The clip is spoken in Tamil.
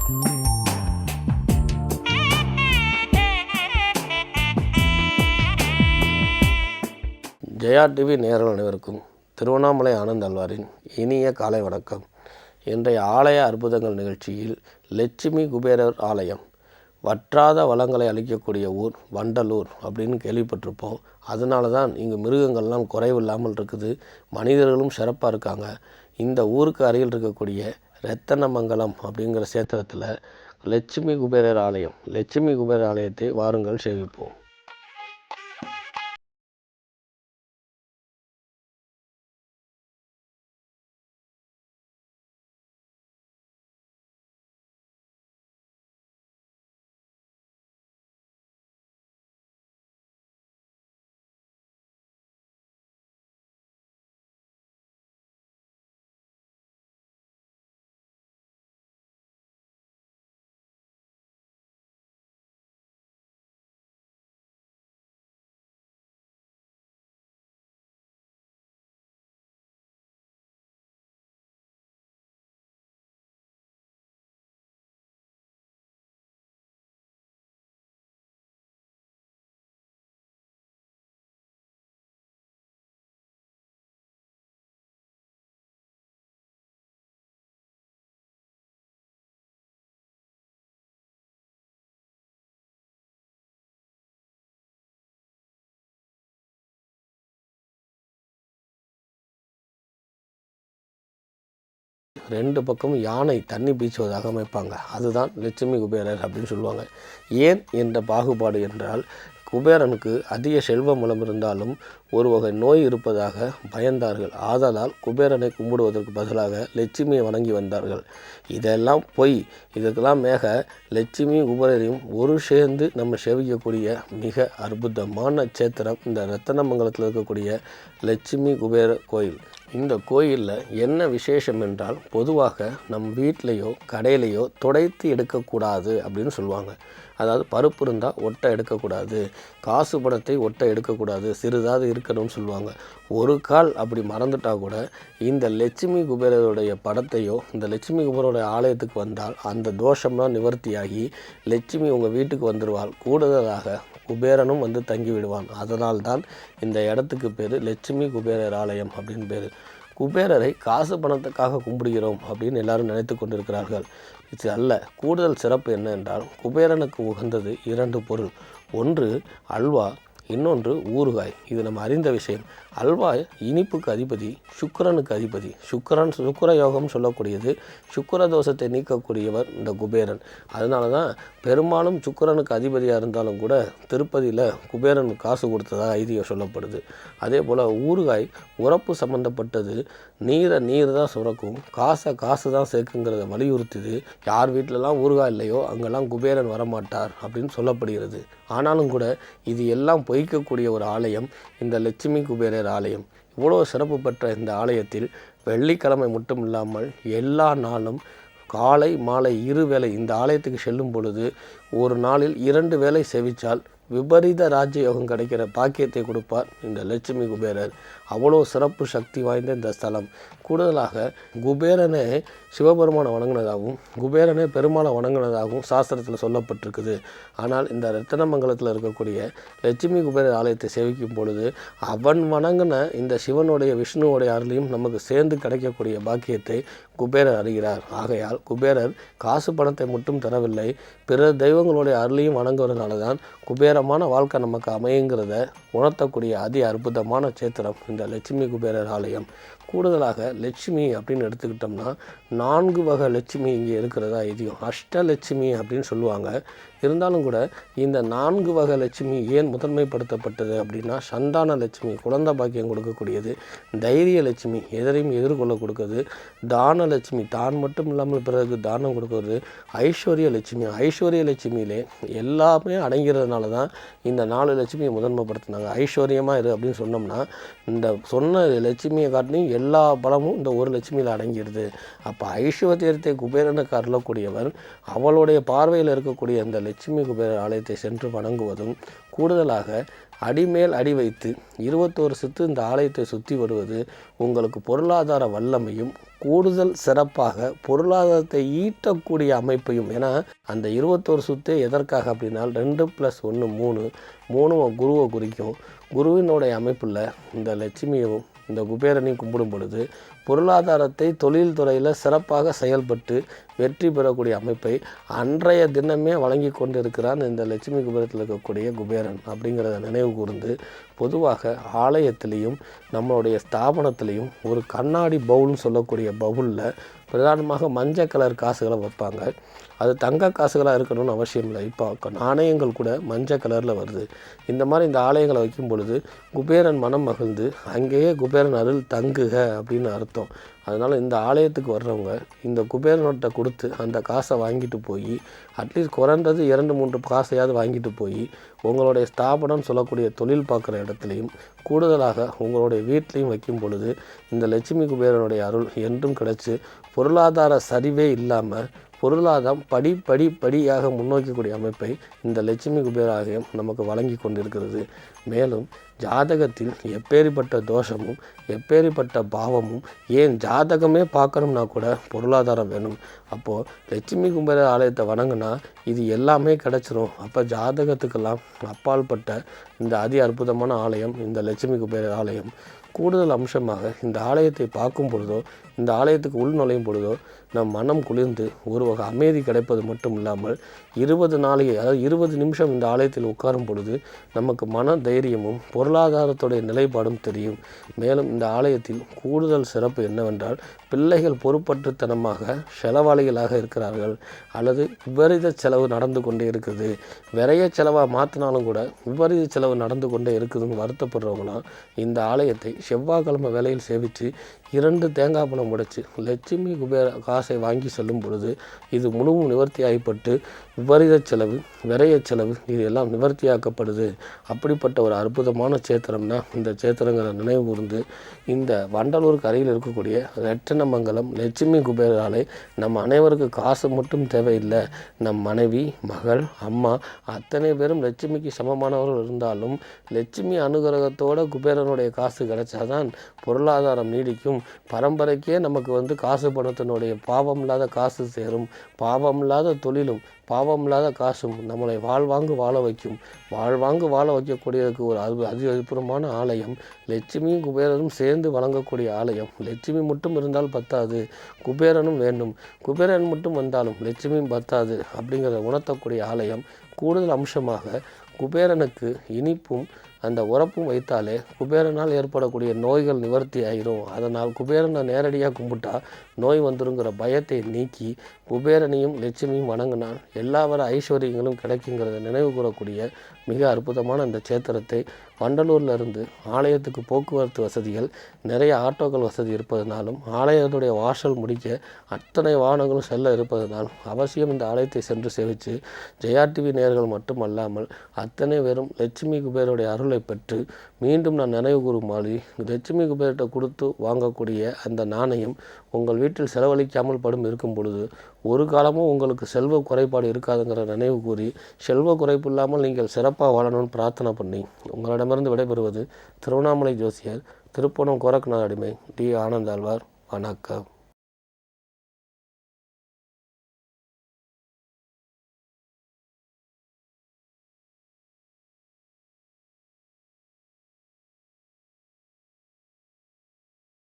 ஜெயா டிவி நேயர்கள் அனைவருக்கும் திருவண்ணாமலை ஆனந்த் அல்வாரின் இனிய காலை வணக்கம். இன்றைய ஆலய அற்புதங்கள் நிகழ்ச்சியில் லட்சுமி குபேரர் ஆலயம். வற்றாத வளங்களை அளிக்கக்கூடிய ஊர் வண்டலூர் அப்படின்னு கேள்விப்பட்டிருப்போம். அதனால தான் இங்கு மிருகங்கள்லாம் குறைவில்லாமல் இருக்குது, மனிதர்களும் சிறப்பாக இருக்காங்க. இந்த ஊருக்கு அருகில் இருக்கக்கூடிய ரத்தனமங்கலம் அப்படிங்கிற சேத்திரத்தில் லட்சுமி குபேரர் ஆலயம். லட்சுமி குபேரர் ஆலயத்தை வாருங்கள் சேவிப்போம். ரெண்டு பக்கமும் யானை தண்ணி பீச்சுவதாக அமைப்பாங்க. அதுதான் லட்சுமி குபேரர் அப்படின்னு சொல்லுவாங்க. ஏன் என்ற பாகுபாடு என்றால், குபேரனுக்கு அதிக செல்வம் வளம் இருந்தாலும் ஒரு வகை நோய் இருப்பதாக பயந்தார்கள். ஆதலால் குபேரனை கும்பிடுவதற்கு பதிலாக லட்சுமியை வணங்கி வந்தார்கள். இதெல்லாம் பொய். இதுக்கெல்லாம் மேக லட்சுமி குபேரையும் ஒரு சேர்ந்து நம்ம சேவிக்கக்கூடிய மிக அற்புதமான சேத்திரம் இந்த ரத்தனமங்கலத்தில் இருக்கக்கூடிய லட்சுமி குபேர கோயில். இந்த கோயிலில் என்ன விசேஷம் என்றால், பொதுவாக நம் வீட்டிலையோ கடையிலையோ துடைத்து எடுக்கக்கூடாது அப்படின்னு சொல்லுவாங்க. அதாவது பருப்பு இருந்தால் ஒட்டை எடுக்கக்கூடாது, காசு பணத்தை ஒட்டை எடுக்கக்கூடாது, சிறிதாவது இருக்கணும்னு சொல்லுவாங்க. ஒரு கால் அப்படி மறந்துட்டால் கூட இந்த லட்சுமி குபேரருடைய படத்தையோ இந்த லட்சுமி குபேரருடைய ஆலயத்துக்கு வந்தால் அந்த தோஷம்லாம் நிவர்த்தியாகி லட்சுமி உங்கள் வீட்டுக்கு வந்துடுவாள். கூடுதலாக குபேரனும் வந்து தங்கி விடுவான். அதனால்தான் இந்த இடத்துக்கு பேர் லட்சுமி குபேரர் ஆலயம் அப்படின்னு பேர். குபேரரை காசு பணத்துக்காக கும்பிடுகிறோம் அப்படின்னு எல்லாரும் நினைத்து கொண்டிருக்கிறார்கள். இது அல்ல. கூடுதல் சிறப்பு என்ன என்றால், குபேரனுக்கு உகந்தது 2 பொருள். ஒன்று அல்வா, இன்னொன்று ஊறுகாய். இது நம்ம அறிந்த விஷயம். அல்வா இனிப்புக்கு அதிபதி, சுக்கிரனுக்கு அதிபதி. சுக்கிர யோகம் சொல்லக்கூடியது. சுக்கிர தோஷத்தை நீக்கக்கூடியவர் இந்த குபேரன். அதனால தான் பெரும்பாலும் சுக்கிரனுக்கு அதிபதியாக இருந்தாலும் கூட திருப்பதியில் குபேரனுக்கு காசு கொடுத்ததாக ஐதீகம் சொல்லப்படுது. அதே போல் ஊறுகாய் உரப்பு சம்மந்தப்பட்டது. நீர் தான் சுரக்கும், காசு தான் சேர்க்குங்கிறத வலியுறுத்துது. யார் வீட்டிலலாம் ஊறுகாய் இல்லையோ அங்கெல்லாம் குபேரன் வரமாட்டார் அப்படின்னு சொல்லப்படுகிறது. ஆனாலும் கூட இது எல்லாம் பொய்க்கக்கூடிய ஒரு ஆலயம் இந்த லட்சுமி குபேரர் ஆலயம். இவ்வளோ சிறப்பு பெற்ற இந்த ஆலயத்தில் வெள்ளிக்கிழமை மட்டும் இல்லாமல் எல்லா நாளும் காலை மாலை 2 வேளை இந்த ஆலயத்துக்கு செல்லும் பொழுது ஒரு நாளில் 2 வேளை செவிச்சால் விபரீத ராஜயோகம் கிடைக்கிற பாக்கியத்தை கொடுப்பார் இந்த லட்சுமி குபேரர். அவ்வளோ சிறப்பு சக்தி வாய்ந்த இந்த ஸ்தலம். கூடுதலாக குபேரனே சிவபெருமானை வணங்கினதாகவும் குபேரனே பெருமாளை வணங்கினதாகவும் சாஸ்திரத்தில் சொல்லப்பட்டிருக்குது. ஆனால் இந்த ரத்தனமங்கலத்தில் இருக்கக்கூடிய லட்சுமி குபேரர் ஆலயத்தை சேவிக்கும் பொழுது அவன் வணங்கின இந்த சிவனுடைய விஷ்ணுவோடைய அருளையும் நமக்கு சேர்ந்து கிடைக்கக்கூடிய பாக்கியத்தை குபேரர் அறிகிறார். ஆகையால் குபேரர் காசு பணத்தை மட்டும் தரவில்லை, பிற தெய்வங்களுடைய அருளையும் வணங்குவதனால தான் குபேரமான வாழ்க்கை நமக்கு அமையுங்கிறத உணர்த்தக்கூடிய அதி அற்புதமான சேத்திரம் இந்த லட்சுமி குபேரர் ஆலயம். கூடுதலாக லட்சுமி அப்படின்னு எடுத்துக்கிட்டோம்னா 4 வகை லட்சுமி இங்கே இருக்கிறதா ஐதீகம். அஷ்டலட்சுமி அப்படின்னு சொல்லுவாங்க. இருந்தாலும் கூட இந்த 4 வகை லட்சுமி ஏன் முதன்மைப்படுத்தப்பட்டது அப்படின்னா, சந்தான லட்சுமி குழந்தை பாக்கியம் கொடுக்கக்கூடியது, தைரிய லட்சுமி எதரையும் எதிர்கொள்ள கொடுக்குறது, தான லட்சுமி தான் மட்டும் இல்லாமல் பிறகு தானம் கொடுக்கறது, ஐஸ்வர்ய லட்சுமியிலே எல்லாமே அடங்கிறதுனால தான் இந்த 4 லட்சுமியை முதன்மைப்படுத்தினாங்க. ஐஸ்வர்யமாக இரு அப்படின்னு சொன்னோம்னா இந்த சொன்ன லட்சுமியை காட்டிலையும் எல்லா பலமும் இந்த ஒரு லட்சுமியில் அடங்கிடுது. அப்போ ஐஸ்வர்யத்தை குபேரனுக்கு அருளக்கூடியவர் அவளுடைய பார்வையில் இருக்கக்கூடிய இந்த லட்சுமி குபேர ஆலயத்தை சென்று வணங்குவதும், கூடுதலாக அடிமேல் அடி வைத்து 21 சுற்று இந்த ஆலயத்தை சுற்றி வருவது உங்களுக்கு பொருளாதார வல்லமையும், கூடுதல் சிறப்பாக பொருளாதாரத்தை ஈட்டக்கூடிய அமைப்பையும். ஏன்னா அந்த 21 சுற்றே எதற்காக அப்படின்னா 2+1 3 குருவை குறிக்கும். குருவினுடைய அமைப்பில் இந்த லட்சுமியவும் இந்த குபேரனையும் கும்பிடும் பொழுது பொருளாதாரத்தை தொழில்துறையில் சிறப்பாக செயல்பட்டு வெற்றி பெறக்கூடிய அமைப்பை அன்றைய தினமே வழங்கி கொண்டு இருக்கிறான் இந்த லட்சுமி குபேரத்தில் இருக்கக்கூடிய குபேரன் அப்படிங்கிறத நினைவு கூர்ந்து, பொதுவாக ஆலயத்திலையும் நம்மளுடைய ஸ்தாபனத்திலையும் ஒரு கண்ணாடி பவுல்னு சொல்லக்கூடிய பவுலில் பிரதானமாக மஞ்சள் கலர் காசுகளை வைப்பாங்க. அது தங்க காசுகளாக இருக்கணும்னு அவசியம் இல்லை. இப்போ நாணயங்கள் கூட மஞ்சள் கலரில் வருது. இந்த மாதிரி இந்த ஆலயங்களை வைக்கும் பொழுது குபேரன் மனம் மகிழ்ந்து அங்கேயே குபேரன் அருள் தங்குக அப்படின்னு அர்த்தம். அதனால் இந்த ஆலயத்துக்கு வர்றவங்க இந்த குபேரனோட்ட கொடுத்து அந்த காசை வாங்கிட்டு போய் அட்லீஸ்ட் குறைந்தது 2-3 காசையாவது வாங்கிட்டு போய் உங்களுடைய ஸ்தாபனம் சொல்லக்கூடிய தொழில் பார்க்குற இடத்துலையும், கூடுதலாக உங்களுடைய வீட்லேயும் வைக்கும் பொழுது இந்த லட்சுமி குபேரனுடைய அருள் என்றும் கிடச்சி பொருளாதார சரிவே இல்லாமல் பொருளாதாரம் படியாக முன்னோக்கக்கூடிய அமைப்பை இந்த லட்சுமி குபேராலயம் நமக்கு வழங்கி கொண்டிருக்கிறது. மேலும் ஜாதகத்தில் எப்பேற்பட்ட தோஷமும் எப்பேற்பட்ட பாவமும், ஏன் ஜாதகமே பார்க்கணும்னா கூட பொருளாதாரம் வேணும். அப்போது லட்சுமி குபேர ஆலயத்தை வணங்கினா இது எல்லாமே கிடச்சிரும். அப்போ ஜாதகத்துக்கெல்லாம் அப்பால்பட்ட இந்த அதி அற்புதமான ஆலயம் இந்த லட்சுமி குபேர ஆலயம். கூடுதல் அம்சமாக இந்த ஆலயத்தை பார்க்கும் பொழுதோ, இந்த ஆலயத்துக்கு உள் நுழையும் பொழுதோ நம் மனம் குளிர்ந்து ஒரு வகை அமைதி கிடைப்பது மட்டும் இல்லாமல் 20 நாளைக்கு, அதாவது 20 நிமிஷம் இந்த ஆலயத்தில் உட்காரும் பொழுது நமக்கு மன தைரியமும் பொருளாதாரத்துடைய நிலைப்பாடும் தெரியும். மேலும் இந்த ஆலயத்தில் கூடுதல் சிறப்பு என்னவென்றால், பிள்ளைகள் பொறுப்பற்றுத்தனமாக செலவாளிகளாக இருக்கிறார்கள் அல்லது விபரீத செலவு நடந்து கொண்டே இருக்குது, விரைய செலவாக மாற்றினாலும் கூட விபரீத செலவு நடந்து கொண்டே இருக்குதுன்னு வருத்தப்படுறவங்களாம் இந்த ஆலயத்தை செவ்வாய்க்கிழமை வேலையில் சேவித்து 2 தேங்காய் பழம் உடைச்சு லட்சுமி குபேர காசை வாங்கி செல்லும் பொழுது இது முழுவதும் நிவர்த்தி ஆகிப்பட்டு விபரீத செலவு, விரைய செலவு இது எல்லாம் நிவர்த்தியாக்கப்படுது. அப்படிப்பட்ட ஒரு அற்புதமான சேத்திரம்னா இந்த சேத்திரங்கிற நினைவு கூர்ந்து, இந்த வண்டலூருக்கு அருகில் இருக்கக்கூடிய ரெட்டனமங்கலம் லட்சுமி குபேர ஆலை நம்ம அனைவருக்கு காசு மட்டும் தேவையில்லை. நம் மனைவி, மகள், அம்மா அத்தனை பேரும் லட்சுமிக்கு சமமானவர்கள் இருந்தாலும் லட்சுமி அனுகிரகத்தோட குபேரனுடைய காசு கிடைச்சாதான் பொருளாதாரம் நீடிக்கும். பரம்பரைக்கே நமக்கு காசு பணத்தினுடைய பாவம் இல்லாத காசு சேரும். பாவம் இல்லாத தொழிலும் பாவம் இல்லாத காசும் நம்மளை வாழ்வாங்கு வாழ வைக்கும். வாழ்வாங்கு வாழ வைக்கக்கூடியதுக்கு ஒரு அதி அற்புதமான ஆலயம் லட்சுமியும் குபேரனும் சேர்ந்து வழங்கக்கூடிய ஆலயம். லட்சுமி மட்டும் இருந்தால் பத்தாது, குபேரனும் வேண்டும். குபேரன் மட்டும் வந்தாலும் லட்சுமியும் பத்தாது அப்படிங்கிறத உணர்த்தக்கூடிய ஆலயம். கூடுதல் அம்சமாக குபேரனுக்கு இனிப்பும் அந்த உரப்பும் வைத்தாலே குபேரனால் ஏற்படக்கூடிய நோய்கள் நிவர்த்தி ஆயிரும். அதனால் குபேரனை நேரடியாக கும்பிட்டா நோய் வந்துருங்கிற பயத்தை நீக்கி குபேரனையும் லட்சுமியும் வணங்கினால் எல்லா வர ஐஸ்வர்யங்களும் கிடைக்குங்கிறத நினைவு கூறக்கூடிய மிக அற்புதமான இந்த சேத்திரத்தை வண்டலூர்லேருந்து ஆலயத்துக்கு போக்குவரத்து வசதிகள், நிறைய ஆட்டோக்கள் வசதி இருப்பதனாலும் ஆலயத்துடைய வாசல் முடிக்க அத்தனை வாகனங்களும் செல்ல இருப்பதனாலும் அவசியம் இந்த ஆலயத்தை சென்று சேவித்து ஜெயா டிவி நேயர்கள் மட்டுமல்லாமல் அத்தனை பேரும் லட்சுமி குபேருடைய அருளை பெற்று மீண்டும் நான் நினைவு கூறும் மாதிரி லட்சுமி குபேர்கிட்ட கொடுத்து வாங்கக்கூடிய அந்த நாணயம் உங்கள் வீட்டில் செலவழிக்காமல் படும் இருக்கும் பொழுது ஒரு காலமும் உங்களுக்கு செல்வ குறைபாடு இருக்காதுங்கிற நினைவு கூறி, செல்வ குறைப்பு இல்லாமல் நீங்கள் சிறப்பாக வாழணும்னு பிரார்த்தனை பண்ணி உங்களிடமிருந்து விடைபெறுவது திருவண்ணாமலை ஜோசியர், திருப்பணம் கோரக்நாத் அடிமை டி. ஆனந்தாழ்வார். வணக்கம்.